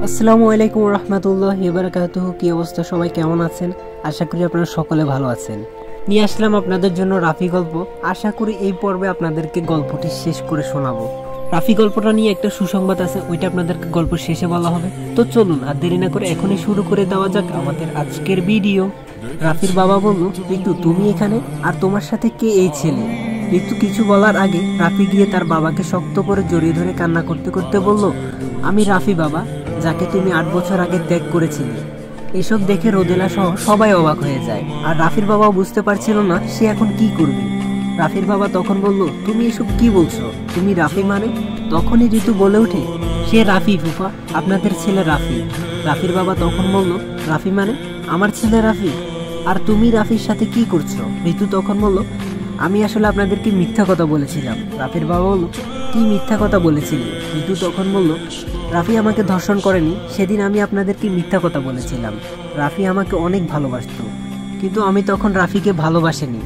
আসসালামু আলাইকুম রহমতুল্লাহি ওয়া বারাকাতুহু। কি অবস্থা সবাই, কেমন আছেন? আশা করি আপনারা সকলে ভালো আছেন। নিয়ে আসলাম আপনাদের জন্য রাফি গল্প। আশা করি এই পর্বে আপনাদেরকে গল্পটি শেষ করে শোনাবো। রাফি গল্পটা নিয়ে একটা সুসংবাদ আছে, ওইটা আপনাদেরকে গল্প শেষে বলা হবে। তো চলুন আর দেরি না করে এখনই শুরু করে দেওয়া যাক আমাদের আজকের ভিডিও। রাফির বাবা বলল, ঋতু তুমি এখানে, আর তোমার সাথে কে এই ছেলে? ঋতু কিছু বলার আগে রাফি গিয়ে তার বাবাকে শক্ত করে জড়িয়ে ধরে কান্না করতে করতে বলল, আমি রাফি বাবা, যাকে তুমি 8 বছর আগে ত্যাগ করেছিলে। এসব দেখে রোদেলা সহ সবাই অবাক হয়ে যায়, আর রাফির বাবাও বুঝতে পারছিল না সে এখন কি করবে। রাফির বাবা তখন বলল, তুমি এসব কি বলছো? তুমি রাফি মানে? তখনই ঋতু বলে ওঠে, সে রাফি ফুফা, আপনাদের ছেলে রাফি। রাফির বাবা তখন বলল, রাফি মানে? আমার ছেলে রাফি? আর তুমি রাফির সাথে কি করছো? ঋতু তখন বলল, আমি আসলে আপনাদেরকে মিথ্যা কথা বলেছিলাম। রাফির বাবা বলল, কি মিথ্যা কথা বলেছিলি? ঋতু তখন বলল, রাফি আমাকে ধর্ষণ করেনি, সেদিন আমি আপনাদেরকে মিথ্যা কথা বলেছিলাম। রাফি আমাকে অনেক ভালোবাসতো, কিন্তু আমি তখন রাফিকে ভালোবাসিনি।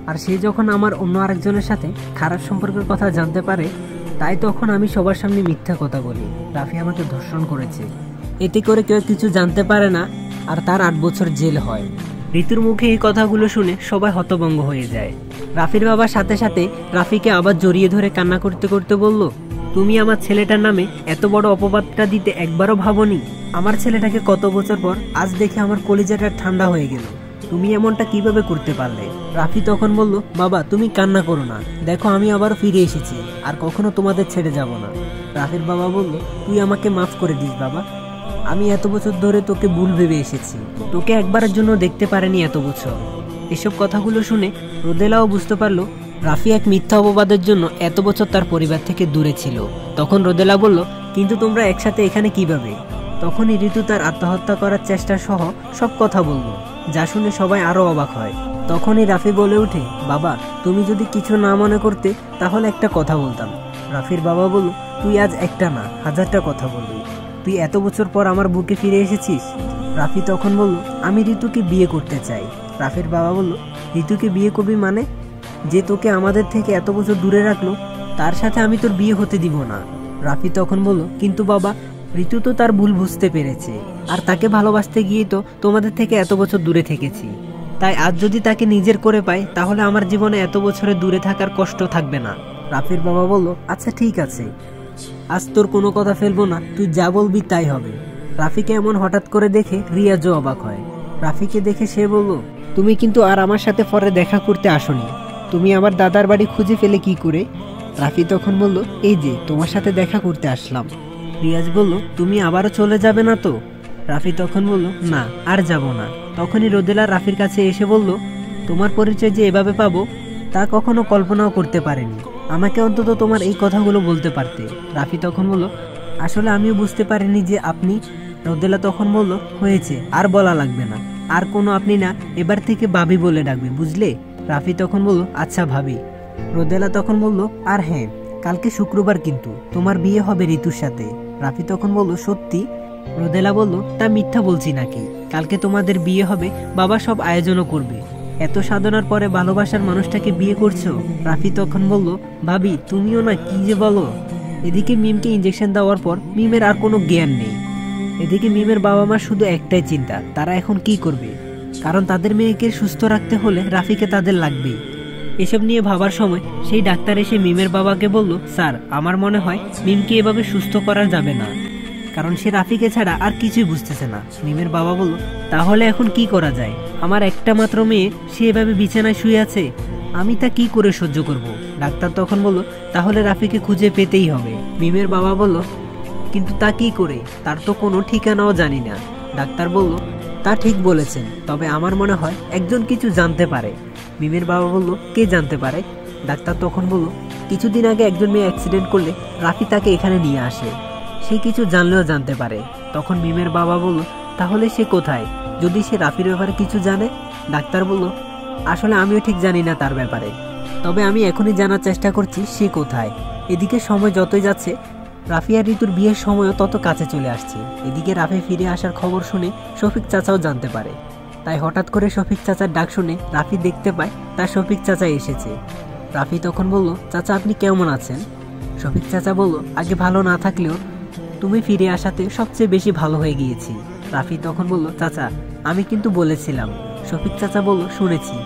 আর সে যখন আমার অন্য আরেকজনের সাথে খারাপ সম্পর্কের কথা জানতে পারে, তাই তখন আমি সবার সামনে মিথ্যা কথা বলি, রাফি আমাকে ধর্ষণ করেছে। এতে করে কেউ কিছু জানতে পারে না, আর তার 8 বছর জেল হয়। ঋতুর মুখে এই কথাগুলো শুনে সবাই হতভম্ব হয়ে যায়। রাফির বাবার সাথে সাথে রাফিকে আবার জড়িয়ে ধরে কান্না করতে করতে বলল, তুমি আমার ছেলেটার নামে এত বড় অপবাদটা দিতে একবারও ভাবনি? আমার ছেলেটাকে কত বছর পর আজ দেখে আমার কলিজাটা ঠান্ডা হয়ে গেল। তুমি এমনটা কিভাবে করতে পারলে? রাফি তখন বলল, বাবা তুমি কান্না করো না, দেখো আমি আবারও ফিরে এসেছি, আর কখনো তোমাদের ছেড়ে যাব না। রাফির বাবা বলল, তুই আমাকে মাফ করে দিস বাবা, আমি এত বছর ধরে তোকে ভুল ভেবে এসেছি, তোকে একবারের জন্য দেখতে পারেনি এত বছর। এসব কথাগুলো শুনে রোদেলাও বুঝতে পারলো রাফি এক মিথ্যা অপবাদের জন্য এত বছর তার পরিবার থেকে দূরে ছিল। তখন রোদেলা বলল, কিন্তু তোমরা একসাথে এখানে কিভাবে? তখনই ঋতু তার আত্মহত্যা করার চেষ্টা সহ সব কথা বলল, যা শুনে সবাই আরো অবাক হয়। তখনই রাফি বলে ওঠে, বাবা তুমি যদি কিছু না মনে করতে তাহলে একটা কথা বলতাম। রাফির বাবা বলল, তুই আজ একটা না 1000টা কথা বলবি, তুই এত বছর পর আমার বুকে ফিরে এসেছিস। রাফি তখন বলল, আমি ঋতুকে বিয়ে করতে চাই। রাফির বাবা বলল, ঋতুকে বিয়ে করবি মানে? যে তোকে আমাদের থেকে এত বছর দূরে রাখলো, তার সাথে আমি তোর বিয়ে হতে দিব না। রাফি তখন বলল, কিন্তু বাবা ঋতু তো তার ভুল বুঝতে পেরেছে, আর তাকে ভালোবাসতে গিয়ে তো তোমাদের থেকে এত বছর দূরে থেকেছি, তাই আজ যদি তাকে নিজের করে পাই তাহলে আমার জীবনে এত বছরে দূরে থাকার কষ্ট থাকবে না। রাফির বাবা বলল, আচ্ছা ঠিক আছে, আজ তোর কোনো কথা ফেলবো না, তুই যা বলবি তাই হবে। রাফিকে এমন হঠাৎ করে দেখে রিয়াজও অবাক হয়। রাফিকে দেখে সে বলল, তুমি কিন্তু আর আমার সাথে পরে দেখা করতে আসনি, তুমি আমার দাদার বাড়ি খুঁজে ফেলে কি করে? রাফি তখন বলল, এই যে তোমার সাথে দেখা করতে আসলাম। রিয়াজ বলল, তুমি আবারও চলে যাবে না তো? রাফি তখন বলল, না আর যাব না। তখনই রোদেলা রাফির কাছে এসে বলল, তোমার পরিচয় যে এভাবে পাবো তা কখনো কল্পনাও করতে পারিনি, আমাকে অন্তত তোমার এই কথাগুলো বলতে পারতে। রাফি তখন বলল, আসলে আমিও বুঝতে পারিনি যে আপনি। রোদেলা তখন বলল, হয়েছে, আর বলা লাগবে না, আর কোনো আপনি না, এবার থেকে ভাবি বলে ডাকবে, বুঝলে? রাফি তখন বলল, আচ্ছা ভাবি। রোদেলা তখন বলল, আর হ্যাঁ, কালকে শুক্রবার কিন্তু তোমার বিয়ে হবে ঋতুর সাথে। রাফি তখন বলল, সত্যি? রোদেলা বলল, তা মিথ্যা বলছি নাকি? কালকে তোমাদের বিয়ে হবে, বাবা সব আয়োজনও করবে। এত সাধনার পরে ভালোবাসার মানুষটাকে বিয়ে করছো? রাফি তখন বলল, ভাবি তুমিও না কি যে বলো। এদিকে মিমকে ইঞ্জেকশন দেওয়ার পর মিমের আর কোনো জ্ঞান নেই। এদিকে মিমের বাবা মার শুধু একটাই চিন্তা, তারা এখন কি করবে, কারণ তাদের মেয়েকে সুস্থ রাখতে হলে রাফিকে তাদের লাগবেই। এসব নিয়ে ভাবার সময় সেই ডাক্তার এসে মিমের বাবাকে বলল, স্যার আমার মনে হয় মিমকে এভাবে সুস্থ করা যাবে না, কারণ সে রাফিকে ছাড়া আর কিছুই বুঝতেছে না। মিমের বাবা বলল, তাহলে এখন কি করা যায়? আমার একটা মাত্র মেয়ে, সে এভাবে বিছানায় শুয়ে আছে, আমি তা কি করে সহ্য করব? ডাক্তার তখন বলল, তাহলে রাফিকে খুঁজে পেতেই হবে। মিমের বাবা বলল, কিন্তু তা কি করে? তার তো কোনো ঠিকানাও জানি না। ডাক্তার বলল, তা ঠিক বলেছেন, তবে আমার মনে হয় একজন কিছু জানতে পারে। মিমের বাবা বলল, কে জানতে পারে? ডাক্তার তখন বলল, কিছুদিন আগে একজন মেয়ে অ্যাক্সিডেন্ট করলে রাফি তাকে এখানে নিয়ে আসে, সে কিছু জানলেও জানতে পারে। তখন মিমের বাবা বলল, তাহলে সে কোথায়, যদি সে রাফির ব্যাপারে কিছু জানে? ডাক্তার বলল, আসলে আমিও ঠিক জানি না তার ব্যাপারে, তবে আমি এখনই জানার চেষ্টা করছি সে কোথায়। এদিকে সময় যতই যাচ্ছে রাফি আর ঋতুর বিয়ের সময়ও তত কাছে চলে আসছে। এদিকে রাফি ফিরে আসার খবর শুনে শফিক চাচাও জানতে পারে, তাই হঠাৎ করে শফিক চাচার ডাক শুনে রাফি দেখতে পায় তার শফিক চাচা এসেছে। রাফি তখন বলল, চাচা আপনি কেমন আছেন? শফিক চাচা বলল, আগে ভালো না থাকলেও তুমি ফিরে আসাতে সবচেয়ে বেশি ভালো হয়ে গিয়েছি। রাফি তখন বলল, চাচা আমি কিন্তু বলেছিলাম। শফিক চাচা বলল, শুনেছি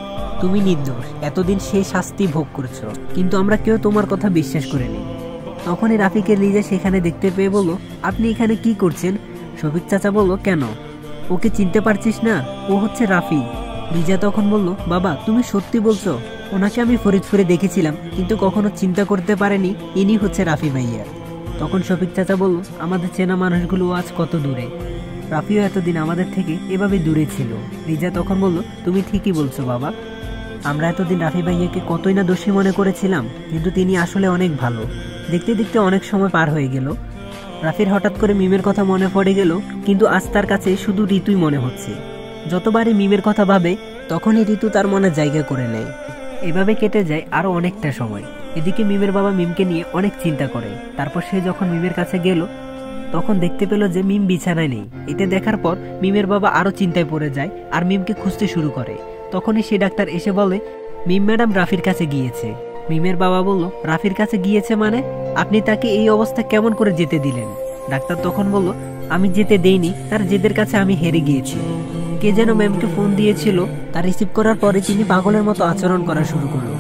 তুমি নির্দোষ, এতদিন সেই শাস্তি ভোগ করেছো, কিন্তু আমরা কেউ তোমার কথা বিশ্বাস করিনি। তখনই রাফিকে লিজা সেখানে দেখতে পেয়ে বলল, আপনি এখানে কি করছেন? শফিক চাচা বলল, কেন, ওকে চিনতে পারছিস না? ও হচ্ছে রাফি। লিজা তখন বলল, বাবা তুমি সত্যি বলছো? ওনাকে আমি ফরিদপুরে দেখেছিলাম, কিন্তু কখনো চিন্তা করতে পারিনি ইনি হচ্ছে রাফি ভাইয়া। তখন শফিক চাচা বলল, আমাদের চেনা মানুষগুলো আজ কত দূরে, রাফিও এতদিন আমাদের থেকে এভাবে দূরে ছিল। লিজা তখন বলল, তুমি ঠিকই বলছো বাবা, আমরা এতদিন রাফি ভাইয়াকে কতই না দোষী মনে করেছিলাম, কিন্তু তিনি আসলে অনেক ভালো। দেখতে দেখতে অনেক সময় পার হয়ে গেল। রাফির হঠাৎ করে মিমের কথা মনে পড়ে গেল, কিন্তু আজ তার কাছে শুধু ঋতুই মনে হচ্ছে। যতবারই মিমের কথা ভাবে তখনই ঋতু তার মনে জায়গা করে নেয়। এভাবে কেটে যায় আরো অনেকটা সময়। এদিকে মিমের বাবা মিমকে নিয়ে অনেক চিন্তা করে। তারপর সে যখন মিমের কাছে গেল তখন দেখতে পেল যে মিম বিছানায় নেই। এটা দেখার পর মিমের বাবা আরো চিন্তায় পড়ে যায় আর মিমকে খুঁজতে শুরু করে। তখনই সে ডাক্তার এসে বলে, মিম ম্যাডাম রাফির কাছে গিয়েছে। মিমের বাবা বলল, রাফির কাছে গিয়েছে মানে? আপনি তাকে এই অবস্থা কেমন করে যেতে দিলেন? ডাক্তার তখন বলল, আমি যেতে দেইনি, তার জেদের কাছে আমি হেরে গিয়েছি। কে যেন ম্যামকে ফোন দিয়েছিল, তা রিসিভ করার পরে তিনি পাগলের মতো আচরণ করা শুরু করলো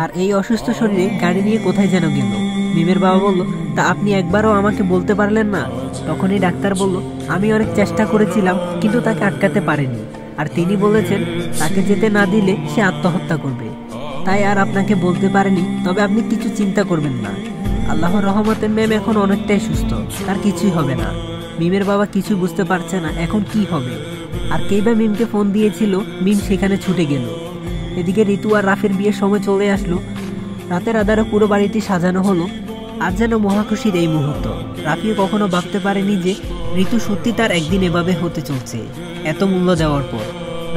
আর এই অসুস্থ শরীরে গাড়ি নিয়ে কোথায় যেন গেল। মিমের বাবা বলল, তা আপনি একবারও আমাকে বলতে পারলেন না? তখনই ডাক্তার বলল, আমি অনেক চেষ্টা করেছিলাম কিন্তু তাকে আটকাতে পারিনি, আর তিনি বলেছেন তাকে যেতে না দিলে সে আত্মহত্যা করবে, তাই আর আপনাকে বলতে পারেনি। তবে আপনি কিছু চিন্তা করবেন না, আল্লাহর রহমতে ম্যাম এখন অনেকটাই সুস্থ, তার কিছুই হবে না। মিমের বাবা কিছু বুঝতে পারছে না এখন কি হবে, আর কেইবা মিমকে ফোন দিয়েছিল। মিম সেখানে ছুটে গেল। এদিকে ঋতু আর রাফির বিয়ের সময় চলে আসলো। রাতের আধারে পুরো বাড়িটি সাজানো হলো। আজ যেন মহাখুশির এই মুহূর্ত। রাফিও কখনো ভাবতে পারেনি যে ঋতু সত্যি তার একদিন এভাবে হতে চলছে। এত মূল্য যাওয়ার পর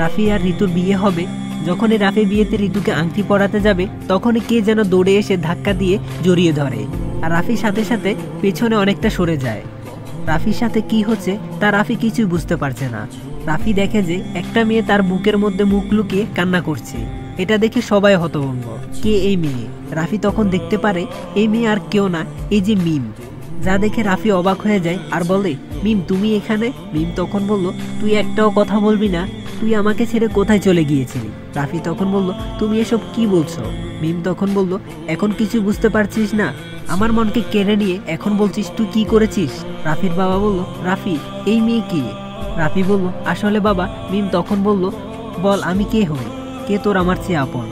রাফি আর ঋতুর বিয়ে হবে। যখনই রাফি বিয়েতে ঋতুকে আংটি পরাতে যাবে তখনই কে যেন দৌড়ে এসে ধাক্কা দিয়ে জড়িয়ে ধরে, আর রাফির সাথে সাথে পেছনে অনেকটা সরে যায়। রাফির সাথে কি হচ্ছে তা রাফি কিছুই বুঝতে পারছে না। রাফি দেখে যে একটা মেয়ে তার বুকের মধ্যে মুখ লুকিয়ে কান্না করছে। এটা দেখে সবাই হতভম্ব, কে এই মেয়ে? রাফি তখন দেখতে পারে এই মেয়ে আর কেউ না, এই যে মিম। যা দেখে রাফি অবাক হয়ে যায় আর বলে, মিম তুমি এখানে? মিম তখন বলল, তুই একটাও কথা বলবি না? তুই আমাকে ছেড়ে কোথায় চলে গিয়েছিলি? রাফি তখন বলল, তুমি এসব কি বলছো? মিম তখন বলল, এখন কিছু বুঝতে পারছিস না? আমার মনকে কেড়ে নিয়ে এখন বলছিস তুই কি করেছিস? রাফির বাবা বলল, রাফি এই মেয়ে কি? রাফি বলল, আসলে বাবা। মিম তখন বলল, বল আমি কে হই, কে তোর আমার চেয়ে আপন?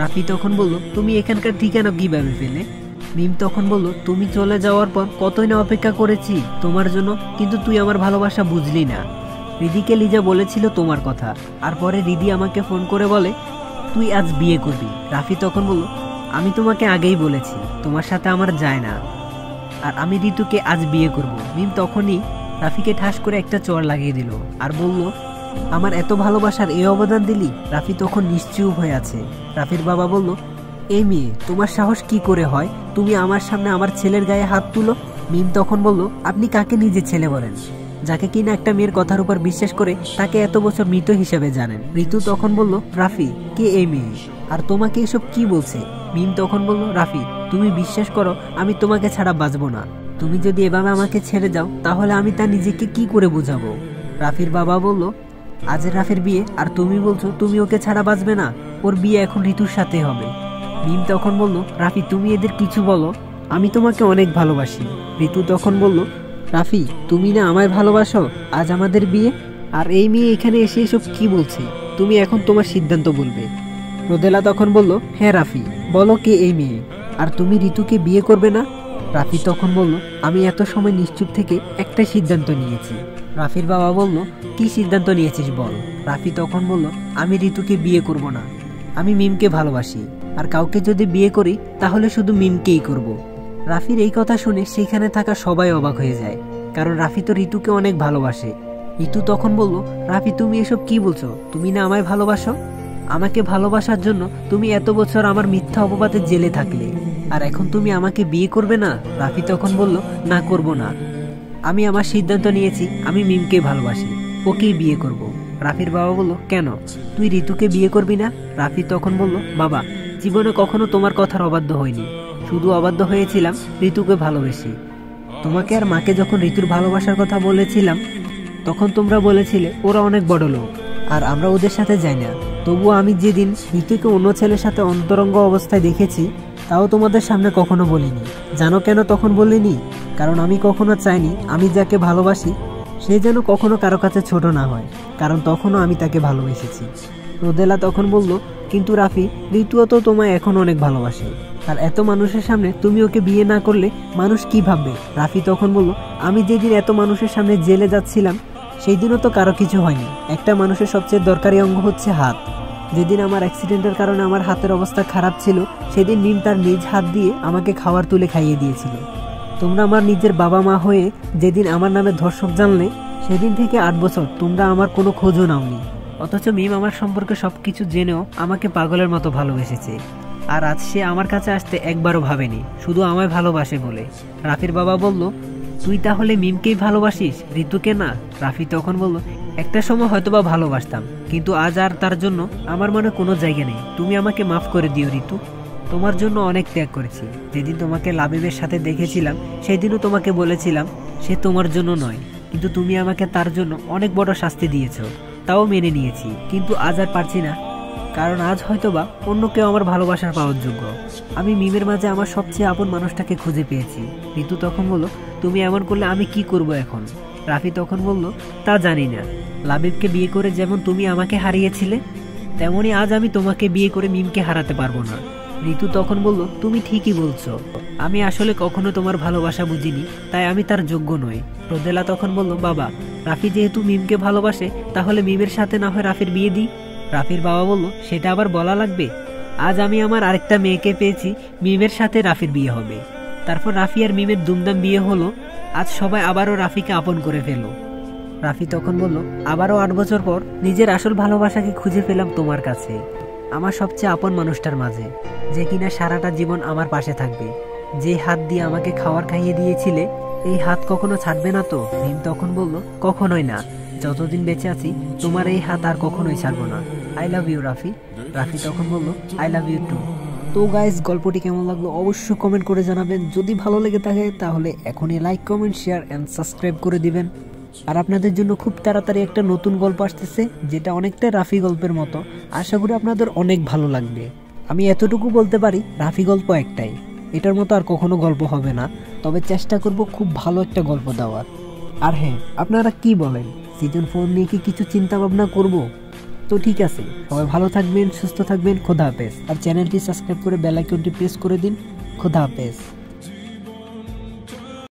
রাফি তখন বলল, তুমি এখানকার ঠিকানা কিভাবে পেলে? মিম তখন বলল, তুমি চলে যাওয়ার পর কতই না অপেক্ষা করেছি তোমার জন্য, কিন্তু তুই আমার ভালোবাসা বুঝলি না। রিদিকে লিজা বলেছিল তোমার কথা, আর পরে রিদি আমাকে ফোন করে বলে তুই আজ বিয়ে করবি। রাফি তখন বলল, আমি তোমাকে আগেই বলেছি তোমার সাথে আমার যায় না, আর আমি ঋতুকে আজ বিয়ে করব। মিম তখনই রাফিকে ঠাস করে একটা চড় লাগিয়ে দিল আর বলল, আমার এত ভালোবাসার এই অবদান দিলি? রাফি তখন নিশ্চুপ হয়ে আছে। রাফির বাবা বলল, এই মেয়ে তোমার সাহস কি করে হয়, তুমি আমার সামনে আমার ছেলের গায়ে হাত তুলো? মিম তখন বলল, আপনি কাকে নিজের ছেলে বলেন, যাকে কিনা একটা মেয়ের কথার উপর বিশ্বাস করে তাকে এত বছর মৃত হিসেবে জানেন? ঋতু তখন বলল, রাফি কে এই মেয়ে, আর তোমাকে এসব কি বলছে? মিম তখন বলল, রাফি তুমি বিশ্বাস করো আমি তোমাকে ছাড়া বাঁচবো না। তুমি যদি এভাবে আমাকে ছেড়ে যাও তাহলে আমি তা নিজেকে কি করে বুঝাবো? রাফির বাবা বলল, আজ রাফির বিয়ে আর তুমি বলছো তুমি ওকে ছাড়া বাঁচবে না? ওর বিয়ে এখন ঋতুর সাথে হবে। মিম তখন বলল, রাফি তুমি এদের কিছু বলো, আমি তোমাকে অনেক ভালোবাসি। ঋতু তখন বলল, রাফি তুমি না আমায় ভালোবাসো, আজ আমাদের বিয়ে, আর এই মেয়ে এখানে এসে এসব কি বলছে? তুমি এখন তোমার সিদ্ধান্ত বলবে। রোদেলা তখন বলল, হ্যাঁ রাফি বলো কে এই মেয়ে, আর তুমি ঋতুকে বিয়ে করবে না? রাফি তখন বলল, আমি এত সময় নিশ্চুপ থেকে একটা সিদ্ধান্ত নিয়েছি। রাফির বাবা বলল, কি সিদ্ধান্ত নিয়েছিস বল? রাফি তখন বলল, আমি ঋতুকে বিয়ে করব না, আমি মিমকে ভালোবাসি, আর কাউকে যদি বিয়ে করি তাহলে শুধু মিমকেই করব। রাফির এই কথা শুনে সেখানে থাকা সবাই অবাক হয়ে যায়, কারণ রাফি তো ঋতুকে অনেক ভালোবাসে। ঋতু তখন বলল, রাফি তুমি এসব কি বলছো? তুমি না আমায় ভালোবাসো? আমাকে ভালোবাসার জন্য তুমি এত বছর আমার মিথ্যা অপবাদে জেলে থাকলে, আর এখন তুমি আমাকে বিয়ে করবে না? রাফি তখন বলল, না করব না, আমি আমার সিদ্ধান্ত নিয়েছি, আমি মিমকে ভালোবাসি, ওকেই বিয়ে করব। রাফির বাবা বলল, কেন তুই ঋতুকে বিয়ে করবি না? রাফি তখন বলল, বাবা জীবনে কখনো তোমার কথার অবাধ্য হয়নি, শুধু অবাধ্য হয়েছিলাম ঋতুকে ভালোবেসে। তোমাকে আর মাকে যখন ঋতুর ভালোবাসার কথা বলেছিলাম তখন তোমরা বলেছিলে ওরা অনেক বড় লোক আর আমরা ওদের সাথে যাই না। তবুও আমি যেদিন ঋতুকে অন্য ছেলের সাথে অন্তরঙ্গ অবস্থায় দেখেছি তাও তোমাদের সামনে কখনো বলিনি। জানো কেন তখন বলিনি? কারণ আমি কখনো চাইনি আমি যাকে ভালোবাসি সে যেন কখনো কারো কাছে ছোট না হয়, কারণ তখনও আমি তাকে ভালোবেসেছি। রোদেলা তখন বলল, কিন্তু রাফি, ঋতুও তো তোমায় এখন অনেক ভালোবাসে, আর এত মানুষের সামনে তুমি ওকে বিয়ে না করলে মানুষ কি ভাববে? রাফি তখন বলল, আমি যেদিন এত মানুষের সামনে জেলে যাচ্ছিলাম সেই দিনও তো কারো কিছু হয়নি। একটা মানুষের সবচেয়ে দরকারি অঙ্গ হচ্ছে হাত। যেদিন আমার অ্যাক্সিডেন্টের কারণে আমার হাতের অবস্থা খারাপ ছিল সেদিন মিম তার নিজ হাত দিয়ে আমাকে খাবার তুলে খাইয়ে দিয়েছিল। তোমরা আমার নিজের বাবা মা হয়ে যেদিন আমার নামে ধর্ষক জানলে সেদিন থেকে 8 বছর তোমরা আমার কোনো খোঁজও নাওনি। অথচ মিম আমার সম্পর্কে সবকিছু জেনেও আমাকে পাগলের মতো ভালোবেসেছে, আর আজ সে আমার কাছে আসতে একবারও ভাবেনি, শুধু আমায় ভালোবাসে বলে। রাফির বাবা বলল, তুই তাহলে মিমকেই ভালোবাসিস, ঋতুকে না? রাফি তখন বলল, একটা সময় হয়তোবা ভালোবাসতাম, কিন্তু আজ আর তার জন্য আমার মনে কোনো জায়গা নেই। তুমি আমাকে মাফ করে দিও ঋতু, তোমার জন্য অনেক ত্যাগ করেছি। যেদিন তোমাকে লাবিবের সাথে দেখেছিলাম সেদিনও তোমাকে বলেছিলাম সে তোমার জন্য নয়, কিন্তু তুমি আমাকে তার জন্য অনেক বড় শাস্তি দিয়েছো, তাও মেনে নিয়েছি। কিন্তু আজ আর পারছি না, কারণ আজ হয়তোবা অন্য কেউ আমার ভালোবাসার পাওয়ার যোগ্য। আমি মিমের মাঝে আমার সবচেয়ে আপন মানুষটাকে খুঁজে পেয়েছি। ঋতু তখন বলল, তুমি এমন করলে আমি কি করব এখন? রাফি তখন বলল, তা জানি না। লাবিবকে বিয়ে করে যেমন তুমি আমাকে হারিয়েছিলে তেমনি আজ আমি তোমাকে বিয়ে করে মিমকে হারাতে পারবো না। ঋতু তখন বলল, তুমি ঠিকই বলছো, আমি আসলে কখনো তোমার ভালোবাসা বুঝিনি, তাই আমি তার যোগ্য নই। রোদেলা তখন বলল, বাবা, রাফি যেহেতু মিমকে ভালোবাসে তাহলে মিমের সাথে না হয় রাফির বিয়ে দিই। রাফির বাবা বলল, সেটা আবার বলা লাগবে? আজ আমি আমার আরেকটা মেয়েকে পেয়েছি, মিমের সাথে রাফির বিয়ে হবে। তারপর রাফি আর মিমের দুমদাম বিয়ে হলো। আজ সবাই আবারও রাফিকে আপন করে ফেলো। রাফি তখন বলল, আবারও 8 বছর পর নিজের আসল ভালোবাসাকে খুঁজে পেলাম তোমার কাছে, আমার সবচেয়ে আপন মানুষটার মাঝে, যে কিনা সারাটা জীবন আমার পাশে থাকবে। যে হাত দিয়ে আমাকে খাবার খাইয়ে দিয়েছিলে এই হাত কখনো ছাড়বে না তো? মিম তখন বলল, কখনোই না, যতদিন বেঁচে আছি তোমার এই হাত আর কখনোই ছাড়বো না। I love you Rafi. Rafi তখন বলল, আই লাভ ইউ টু। তো গাইস, গল্পটি কেমন লাগলো অবশ্যই কমেন্ট করে জানাবেন। যদি ভালো লেগে থাকে তাহলে এখনই like, comment, share and subscribe করে দিবেন। আর আপনাদের জন্য খুব তাড়াতাড়ি একটা নতুন গল্প আসতেছে, যেটা অনেকটা রাফি গল্পের মতো। আশা করি আপনাদের অনেক ভালো লাগবে। আমি এতটুকু বলতে পারি, রাফি গল্প একটাই, এটার মতো আর কখনো গল্প হবে না, তবে চেষ্টা করব খুব ভালো একটা গল্প দেওয়ার। আর হ্যাঁ, আপনারা কি বলেন, সিজন 4 নিয়ে কি কিছু চিন্তা ভাবনা করব? তো ঠিক আছে, সবাই ভালো থাকবেন, সুস্থ থাকবেন, খোদা হাফেজ। আর চ্যানেলটি সাবস্ক্রাইব করে বেল আইকনটি প্রেস করে দিন। খোদা হাফেজ।